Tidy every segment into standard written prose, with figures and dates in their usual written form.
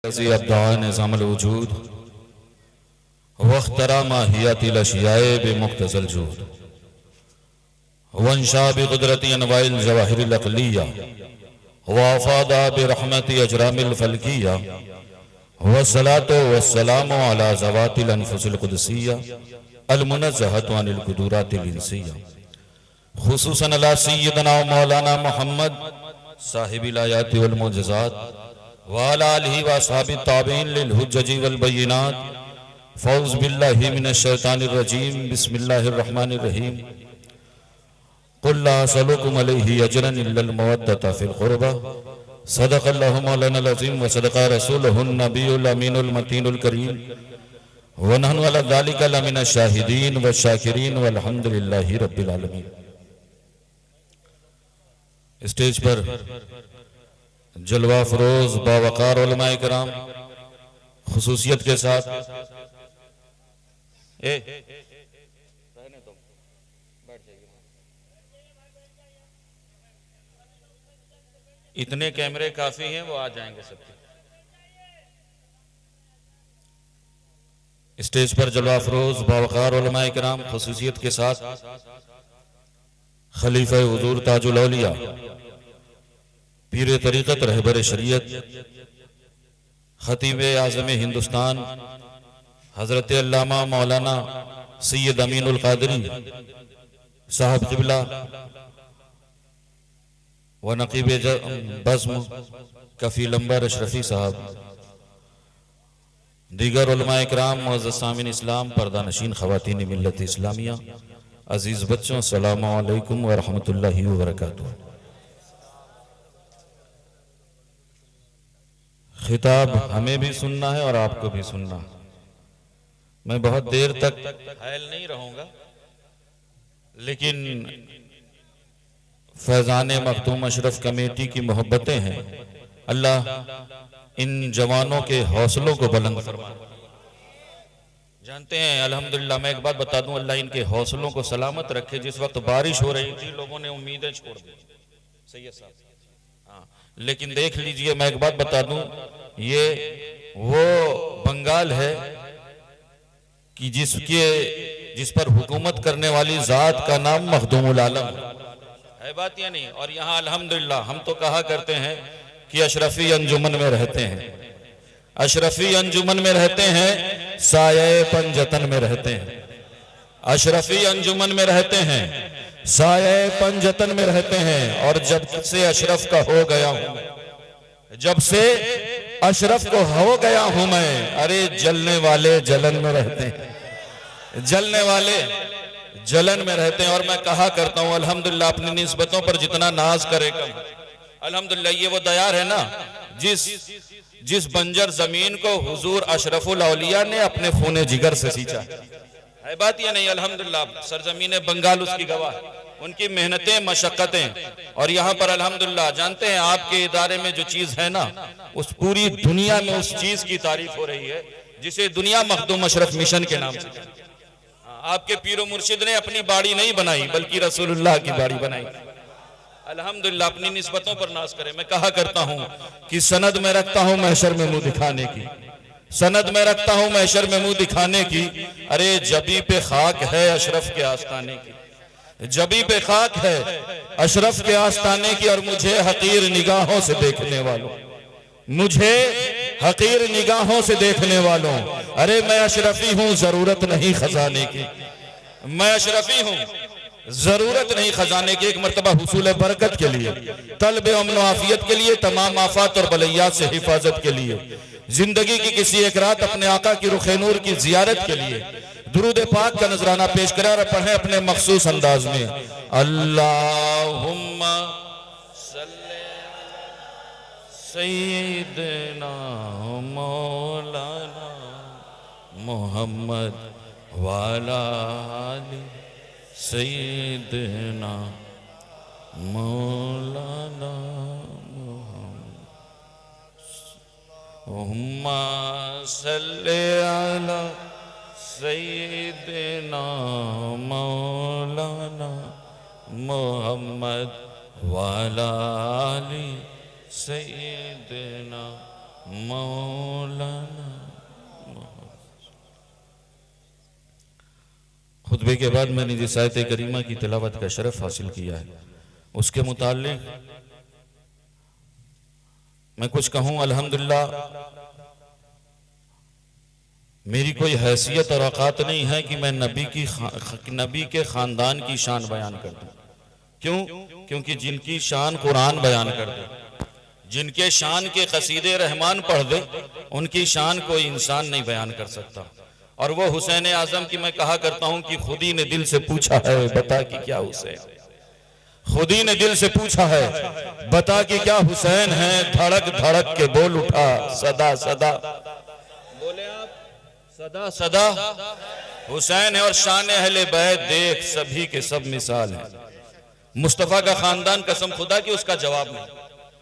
अब्दान निज़ामुल वजूद वख्तरा माहियातिल अशियाए बेमुख्तज़ल जूद वंशा बिक़ुदरती अनवाइल जवाहिरिल अक़लिया वफ़ादा बिरहमति अजरामिल फ़ल्किया वस्सलातु वस्सलामु अला ज़वातिल अनफुसिल क़ुदसिया अल मुनज़्ज़हतु अनिल क़ुदूरातिल इंसिया खुसूसन अला सय्यदना मौलाना मोहम्मद साहिबिल आयाति वल मुअज्जिज़ात व अला आलिहि व अस्हाबि ताबईन लिल हुज्जति वल बय्यिनात फ़ौज़ बिल्लाहि मिनश शैतानिर रजीम बिस्मिल्लाहिर रहमानिर रहीम क़ुल ला असअलुकुम अलैहि अजरन इल्लल मवद्दता फ़िल क़ुरबा सदक़ल्लाहु मौलानाल अज़ीम व सदक़ा रसूलुहुन नबियुल अमीनुल मतीनुल करीम व नहनु अला ज़ालिका लमिनश शाहिदीन व शाकिरीन वल्हम्दुलिल्लाहि रब्बिल आलमीन। स्टेज पर जलवा फरोज बावकार उलमाए किराम खुसूसियत के साथ इतने कैमरे काफी हैं, वो आ जाएंगे सबके। स्टेज पर जलवा फरोज बावकार उलमाए किराम खुसूसियत के साथ खलीफा हुजूर ताजुल औलिया पीर तरीक़त रहबर शरीयत खतीब आज़म हिंदुस्तान हज़रत अल्लामा मौलाना सैयद अमीनुल क़ादरी साहब क़िबला व नक़ीब बज़्म कफ़ील अंबर अशरफी साहब, दीगर उलमाए किराम, मुअज़्ज़ज़ सामिन इस्लाम, पर्दा नशीन ख़वातीन मिल्लत इस्लामिया, अजीज़ बच्चों, अस्सलामु अलैकुम व रहमतुल्लाहि व बरकातुहू। खिताब हमें भी सुनना है और आपको भी सुनना है। मैं बहुत देर तक हायल नहीं रहूंगा, लेकिन फैज़ान मखदूम अशरफ कमेटी की मोहब्बतें हैं। अल्लाह इन जवानों के हौसलों को बुलंद फरमाए। जानते हैं, अल्हम्दुलिल्लाह, मैं एक बात बता दूं, अल्लाह इनके हौसलों को सलामत रखे। जिस वक्त बारिश हो रही थी, लोगों ने उम्मीदें छोड़ दी। सैयद साहब, हाँ, लेकिन देख लीजिए, मैं एक बात बता दूं, ये वो बंगाल है कि जिस पर हुकूमत करने वाली जात का नाम मखदूमुल आलम है। बात या नहीं? और यहाँ अल्हम्दुलिल्लाह हम तो कहा करते हैं कि अशरफी अंजुमन में रहते हैं, अशरफी अंजुमन में रहते हैं, साये पंजतन में रहते हैं। अशरफी अंजुमन में रहते हैं, साये पंजतन में रहते हैं। और जब से अशरफ का हो गया हूं, जब से अशरफ को हो गया हूं मैं, अरे जलने वाले जलन में रहते हैं, जलने वाले जलन में रहते हैं। और मैं कहा करता हूं, अल्हम्दुलिल्लाह, अपनी निस्बतों पर जितना नाज करे कम। अल्हम्दुलिल्लाह, ये वो दयार है ना जिस बंजर जमीन को हुजूर अशरफुल औलिया ने अपने खूने जिगर से सींचा है। बात ये नहीं? अल्हम्दुलिल्लाह, सरजमीन बंगाल उसकी गवाह है, उनकी मेहनतें, मशक्कतें। और यहाँ पर अल्हम्दुलिल्लाह, जानते हैं, आपके इदारे में जो चीज है ना, उस पूरी दुनिया में उस चीज की तारीफ हो रही है जिसे दुनिया मखदूम अशरफ मिशन के नाम से। आपके पीरो मुर्शिद ने अपनी बाड़ी नहीं बनाई, बल्कि रसूलुल्लाह की बाड़ी बनाई। अल्हम्दुलिल्लाह, अपनी निस्बतों पर नाज करें। मैं कहा करता हूं कि सनद में रखता हूं महशर में मुंह दिखाने की, सनद में रखता हूं महशर में मुंह दिखाने की। अरे जबी पे खाक है अशरफ के आस्ताने की, जबी पे खाक है अशरफ के आस्ताने की। और मुझे हकीर निगाहों से देखने वालों, मुझे हकीर निगाहों से देखने वालों, अरे मैं अशरफी हूं, जरूरत नहीं खजाने की। मैं अशरफी हूं, जरूरत नहीं खजाने की। एक मर्तबा हुसूल बरकत के लिए, तलब अमन आफियत के लिए, तमाम आफात और बलैयात से हिफाजत के लिए, जिंदगी की किसी एक रात अपने आका की रुखे नूर की जियारत के लिए दुरूद पाक का नजराना पेश करें और पढ़े अपने मखसूस अंदाज में। अल्लाहुम्मा सल्ले सय्यिदना मौलाना मोहम्मद वाला आलि सय्यिदना मौलाना हुम्मा सल्ले अला सय्यिदना मौलाना मोहम्मद वाला आलि सय्यिदना मौलाना। खुतबे के बाद मैंने जिस आयत करीमा की तिलावत का शरफ हासिल किया है उसके मुताल्लिक मैं कुछ कहूं। अल्हम्दुलिल्लाह मेरी कोई हैसियत और औकात नहीं है कि मैं नबी के खानदान की शान बयान कर दूं। क्यों? क्योंकि जिनकी शान कुरान बयान कर दे, जिनके शान के कसीदे रहमान पढ़ दे, उनकी शान कोई इंसान नहीं बयान कर सकता। और वो हुसैन आजम की मैं कहा करता हूं कि खुद ही ने दिल से पूछा है बता कि क्या हुसैन, खुद ही ने दिल से पूछा है बता कि क्या हुसैन है। धड़क धड़क के बोल उठा सदा सदा, बोले आप सदा सदा हुसैन है। और शान अहले बैत देख सभी के सब मिसाल है। मुस्तफा का खानदान कसम खुदा की उसका जवाब नहीं।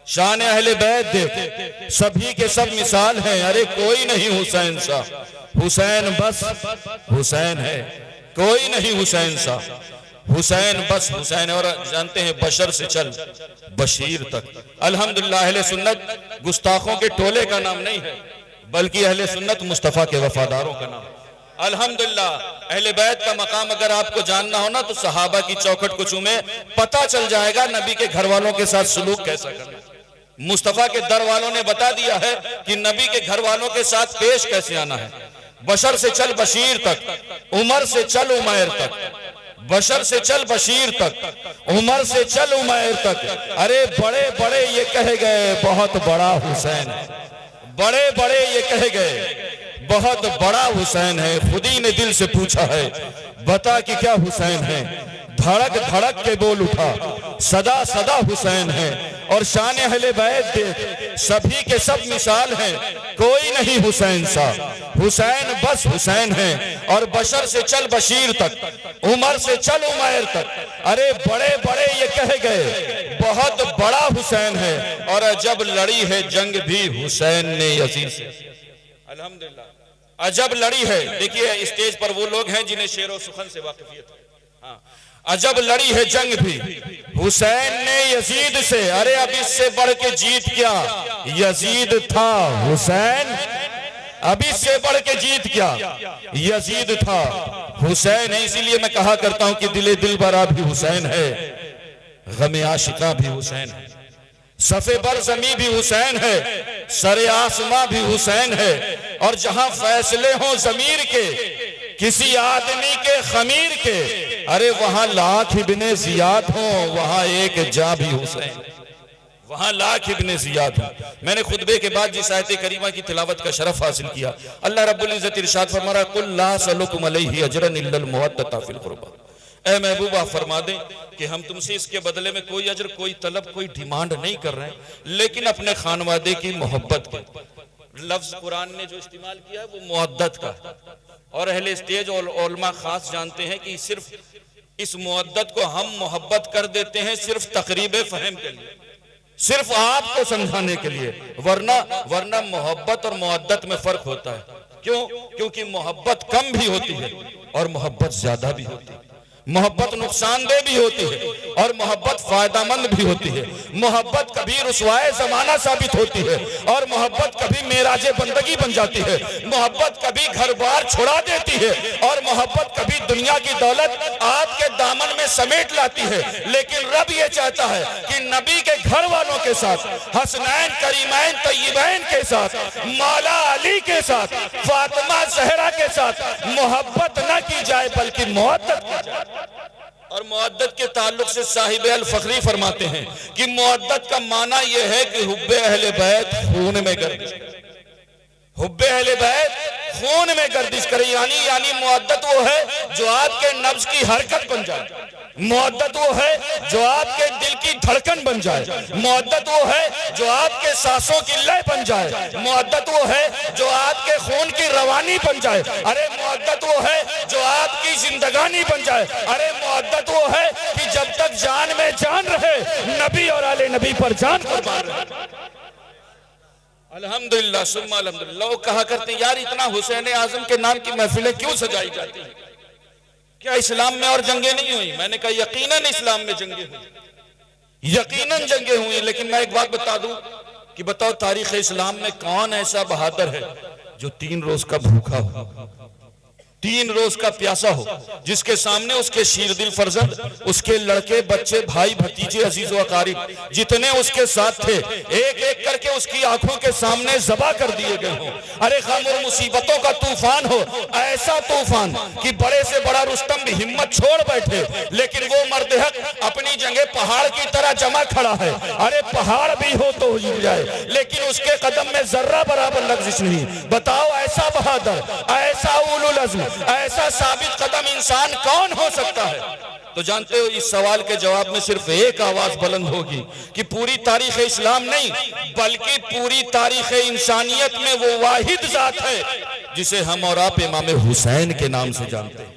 शान अहले बैत देख सभी के सब मिसाल हैं। अरे कोई नहीं हुसैन सा, हुसैन बस हुसैन है, कोई नहीं हुसैन सा, हुसैन बस हुसैन। और जानते हैं बशर से चल बशीर तक। अल्हम्दुलिल्लाह अहले सुन्नत गुस्ताखों के टोले का नाम नहीं है बल्कि अहले सुन्नत मुस्तफा के वफादारों का नाम है। अल्हम्दुलिल्लाह अहले बैत का मकाम अगर आपको जानना हो ना तो सहाबा की चौखट को चूमे, पता चल जाएगा नबी के घर वालों के साथ सुलूक कैसा करना। मुस्तफा के दर वालों ने बता दिया है कि नबी के घर वालों के साथ पेश कैसे आना है। बशर से चल बशीर तक, उमर से चल उमैर तक, बशर से चल बशीर तक, उमर से चल उमैर तक। अरे बड़े बड़े ये कह गए बहुत बड़ा हुसैन है, बड़े बड़े ये कह गए बहुत बड़ा हुसैन है। खुद ही ने दिल से पूछा है बता कि क्या हुसैन है। धड़क धड़क के बोल उठा सदा सदा हुसैन है। और शान अहले बैत देख सभी के सब मिसाल हैं। कोई नहीं हुसैन सा, हुसैन बस हुसैन है। और बशर से चल बशीर तक, उमर से चल उमैर तक। अरे बड़े बड़े ये कह गए बहुत बड़ा हुसैन है। और जब लड़ी है जंग भी हुसैन ने यजीद से। अल्हम्दुलिल्लाह अजब लड़ी है। देखिए स्टेज पर वो लोग हैं जिन्हें शेर और सुखन से वाकिफियत है। हाँ, अजब लड़ी है जंग भी हुसैन ने यजीद से। अरे अब इससे बढ़ के जीत क्या, यजीद था हुसैन। अब इससे बढ़ के जीत क्या, यजीद था हुसैन है। इसीलिए मैं कहा करता हूं कि दिले दिलबरा भी हुसैन है, गमे आशिका भी हुसैन है, सफे बर जमी भी हुसैन है, सरे आसमां भी हुसैन है। और जहां फैसले हों जमीर के किसी आदमी के खमीर के, अरे वहां लाख इब्ने जियाद हो वहां एक जा भी हुसैन, वहां लाख इब्ने जियाद हो। मैंने खुतबे के बाद जिस आयत करीमा की तिलावत का शरफ हासिल किया, अल्लाह रब्बुल इज्जत इरशाद फरमा रहा कुल ला सलुकुम अलैहि अजरन इल्लल मुवद्दता फिल कुर्बा। ऐ महबूबा फरमा दें कि हम तुमसे इसके बदले में कोई अजर, कोई तलब, कोई डिमांड नहीं कर रहे हैं, लेकिन अपने खानवादे की मोहब्बत के लफ्ज कुरान ने जो इस्तेमाल किया है वो मुअद्दत का। और अहले स्टेज और उलमा खास जानते हैं कि सिर्फ इस मुअद्दत को हम मोहब्बत कर देते हैं सिर्फ तकरीब फहम के लिए, सिर्फ आपको समझाने के लिए। वरना मोहब्बत और मुअद्दत में फर्क होता है। क्यों? क्योंकि मोहब्बत कम भी होती है और मोहब्बत ज्यादा भी होती है। मोहब्बत नुकसानदेह भी होती है और मोहब्बत फायदामंद भी होती है। मोहब्बत कभी रुसवाए जमाना साबित होती है और मोहब्बत कभी मेराजे बंदगी बन जाती है। मोहब्बत कभी घर बार छुड़ा देती है और मोहब्बत कभी दुनिया की दौलत आपके दामन में समेट लाती है। लेकिन रब ये चाहता है कि नबी के घर वालों के साथ, हसनैन करीमैन तय्यबैन के साथ, मौला अली के साथ, फातिमा ज़हरा के साथ मोहब्बत न की जाए बल्कि मुअद्दत की जाए। और मुअद्दत के ताल्लुक से साहिब अल फखरी फरमाते हैं कि मुअद्दत का माना यह है कि हुब्बे अहले बैत खून में गर्दिश करे, हुब्बे अहले बैत खून में गर्दिश करे। यानी मुअद्दत वो है जो आपके नब्ज की हरकत बन जाए, मुअद्दत वो है जो आपके दिल की धड़कन बन जाए, मुअद्दत वो है जो आपके सांसों की लय बन जाए, मुअद्दत वो है जो आपके खून की रवानी बन जाए। अरे मुअद्दत वो है जो आपकी जिंदगानी बन जाए। अरे मुअद्दत वो है कि जब तक जान में जान रहे नबी और आले नबी पर जान कुर्बान रहे। अल्हम्दुलिल्लाह सुम्मा अल्हम्दुलिल्लाह। वो कहा करते हैं यार इतना हुसैन आजम के नाम की महफिलें क्यों सजाई जाती हैं, क्या इस्लाम में और जंगें नहीं हुई? मैंने कहा यकीनन इस्लाम में जंगें हुई, यकीनन जंगें हुई। लेकिन मैं एक बात बता दूं, कि बताओ तारीख इस्लाम में कौन ऐसा बहादुर है जो 3 रोज का भूखा हो, 3 रोज का प्यासा हो, जिसके सामने उसके शीरदिल फर्जंद, उसके लड़के बच्चे, भाई भतीजे, अजीजो अकारिब जितने उसके साथ थे, एक एक करके उसकी आंखों के सामने ज़बा कर दिए गए हों। अरे गम और मुसीबतों का तूफान हो, ऐसा तूफान कि बड़े से बड़ा रुस्तम भी हिम्मत छोड़ बैठे, लेकिन वो मर्द हक अपनी जगह पहाड़ की तरह जमा खड़ा है। अरे पहाड़ भी हो तो हिल जाए, लेकिन उसके कदम में जर्रा बराबर लग्जिश नहीं। बताओ ऐसा बहादुर, ऐसा उलुल अज़्म, ऐसा साबित कदम इंसान कौन हो सकता है? तो जानते हो इस सवाल के जवाब में सिर्फ एक आवाज बुलंद होगी कि पूरी तारीख इस्लाम नहीं बल्कि पूरी तारीख इंसानियत में वो वाहिद जात है जिसे हम और आप इमाम हुसैन के नाम से जानते हैं।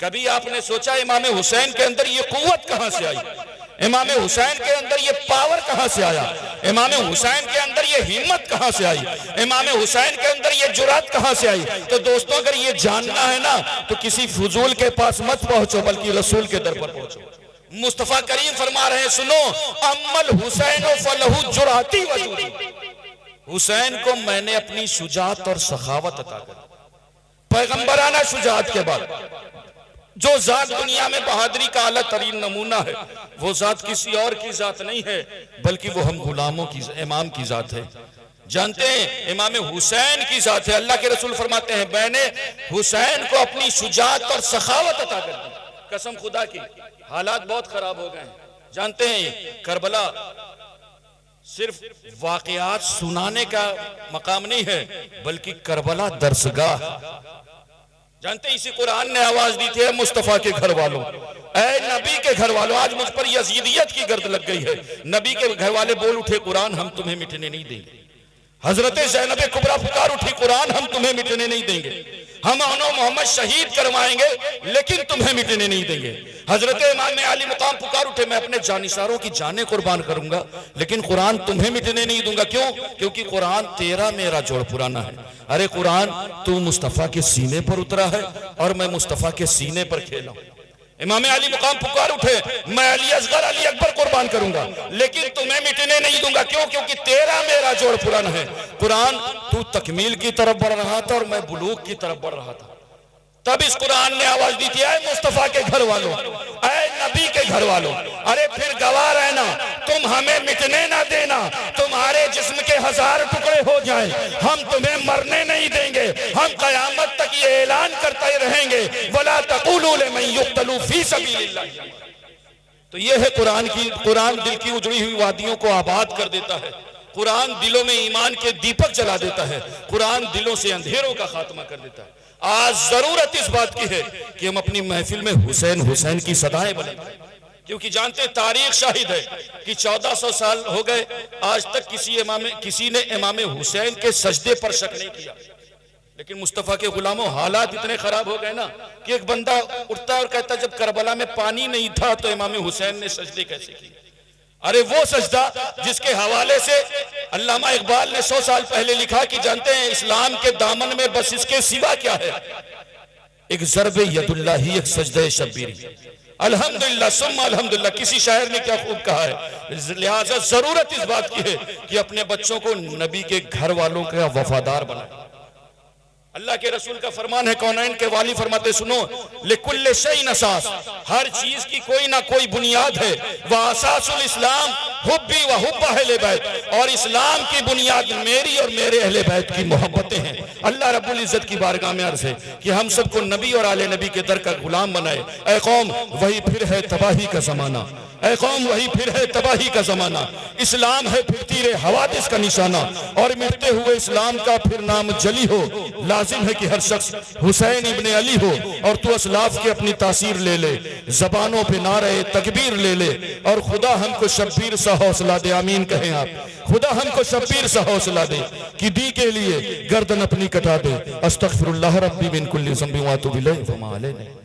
कभी आपने सोचा इमाम हुसैन के अंदर ये कुव्वत कहां से आई? इमाम हुसैन के अंदर ये पावर कहां से आया? इमाम हुसैन के अंदर ये हिम्मत कहां से आई? इमाम हुसैन के अंदर ये जुरात कहां से आई? तो दोस्तों अगर ये जानना है ना तो किसी फजूल के पास मत पहुंचो बल्कि रसूल के दर पर पहुंचो। मुस्तफा करीम फरमा रहे हैं, सुनो, अम्मल हुसैन फलहु जुराती वजूदी, हुसैन को मैंने अपनी शुजात और सखावत अता कर। पैगंबराना शुजात के बाद जो जात दुनिया में बहादुरी का आला तरीन नमूना है, वो जात किसी और की जात नहीं है बल्कि वो हम गुलामों की इमाम की जात है। जानते हैं इमाम हुसैन की जात है। अल्लाह के रसूल फरमाते हैं, मैंने हुसैन को अपनी शुजात और सखावत अता कर दी। कसम खुदा की, हालात बहुत खराब हो गए हैं। जानते हैं करबला सिर्फ वाकयात सुनाने का मकाम नहीं है बल्कि करबला दरसगाह। जानते इसी कुरान ने आवाज दी थी, मुस्तफा के घर वालों, ऐ नबी के घर वालों, आज मुझ पर यजीदियत की गर्द लग गई है। नबी के घर वाले बोल उठे, कुरान हम तुम्हें मिटने नहीं देंगे। हजरत ज़ैनब कुबरा पुकार उठी, कुरान हम तुम्हें मिटने नहीं देंगे। हम मोहम्मद शहीद करवाएंगे लेकिन तुम्हें मिटने नहीं देंगे। हजरत इमाम अली मुकाम पुकार उठे, मैं अपने जानिसारों की जानें कुर्बान करूंगा लेकिन कुरान तुम्हें मिटने नहीं दूंगा। क्यों? क्योंकि कुरान तेरा मेरा जोड़ पुराना है। अरे कुरान तू मुस्तफा के सीने पर उतरा है और मैं मुस्तफा के सीने पर खेला हूं। इमाम अली मुकाम पुकार उठे, मैं अली असगर अली अकबर कुर्बान करूंगा लेकिन तुम्हें मिटने नहीं दूंगा। क्यों? क्योंकि तेरा मेरा जोड़ पुराना है। कुरान तू तकमील की तरफ बढ़ रहा था और मैं बुलूग की तरफ बढ़ रहा था। तब इस कुरान ने आवाज दी थी, ऐ मुस्तफा के घर वालों, ऐ नबी के घर वालों, अरे फिर गवाह रहना, तुम हमें मिटने ना देना। तुम्हारे जिस्म के 1000 टुकड़े हो जाएं, हम तुम्हें मरने नहीं देंगे। हम कयामत तक ये ऐलान करते रहेंगे, वला तक़ूलू लिमन युक़्तलू फी सबीलिल्लाह। तो ये है कुरान की, कुरान दिल की उजड़ी हुई वादियों को आबाद कर देता है। कुरान दिलों में ईमान के दीपक जला देता है। कुरान दिलों से अंधेरों का खात्मा कर देता है। आज जरूरत इस बात की है कि हम अपनी महफिल में हुसैन हुसैन की सदाएं बुलंद, क्योंकि जानते तारीख शाहिद है कि 1400 साल हो गए, आज तक किसी ने इमाम हुसैन के सजदे पर शक नहीं किया। लेकिन मुस्तफा के गुलामों, हालात इतने खराब हो गए ना कि एक बंदा उठता है और कहता है, जब करबला में पानी नहीं था तो इमाम हुसैन ने सजदे कैसे किए? अरे वो सजदा जिसके हवाले से अल्लामा इकबाल ने 100 साल पहले लिखा कि जानते हैं इस्लाम के दामन में बस इसके सिवा क्या है? एक ज़रबे यदुल्लाही, एक सजदे शब्बीरी। अल्हम्दुलिल्लाह सुम्मा अल्हम्दुलिल्लाह, किसी शायर ने क्या खूब कहा है। लिहाजा जरूरत इस बात की है कि अपने बच्चों को नबी के घर वालों का वफादार बनाए। अल्लाह के रसूल का फरमान है, कौनैन के वाली फरमाते, सुनो, लिकुल्ले शैइन असास, हर चीज की कोई ना कोई बुनियाद है। व असासुल इस्लाम हुब्बी व हुब्ब अहले बैत, और इस्लाम की बुनियाद मेरी और मेरे अहले बैत की मोहब्बतें हैं। अल्लाह रब्बुल इज्जत की बारगाह में अर्ज़ है कि हम सबको नबी और आले नबी के दर का गुलाम बनाए। ऐ कौम, वही फिर है तबाही का जमाना, ऐ कौम वही फिर है तबाही का जमाना। इस्लाम है फिर तीरे हवादिस का निशाना, और मिटते हुए इस्लाम का फिर नाम जली हो। लाजिम है कि हर शख्स हुसैन इब्ने अली हो, और तू असलाफ की अपनी तासीर ले ले, जबानों पे नारे तकबीर ले ले, और खुदा हमको शब्बीर सा हौसला दे। आमीन कहें आप। खुदा हमको शब्बीर सा हौसला दे कि दी के लिए गर्दन अपनी कटा दे। अस्तगफिरुल्लाह रब्बी मिन कुल्ली ज़ंबि व अतूबु इलैहि।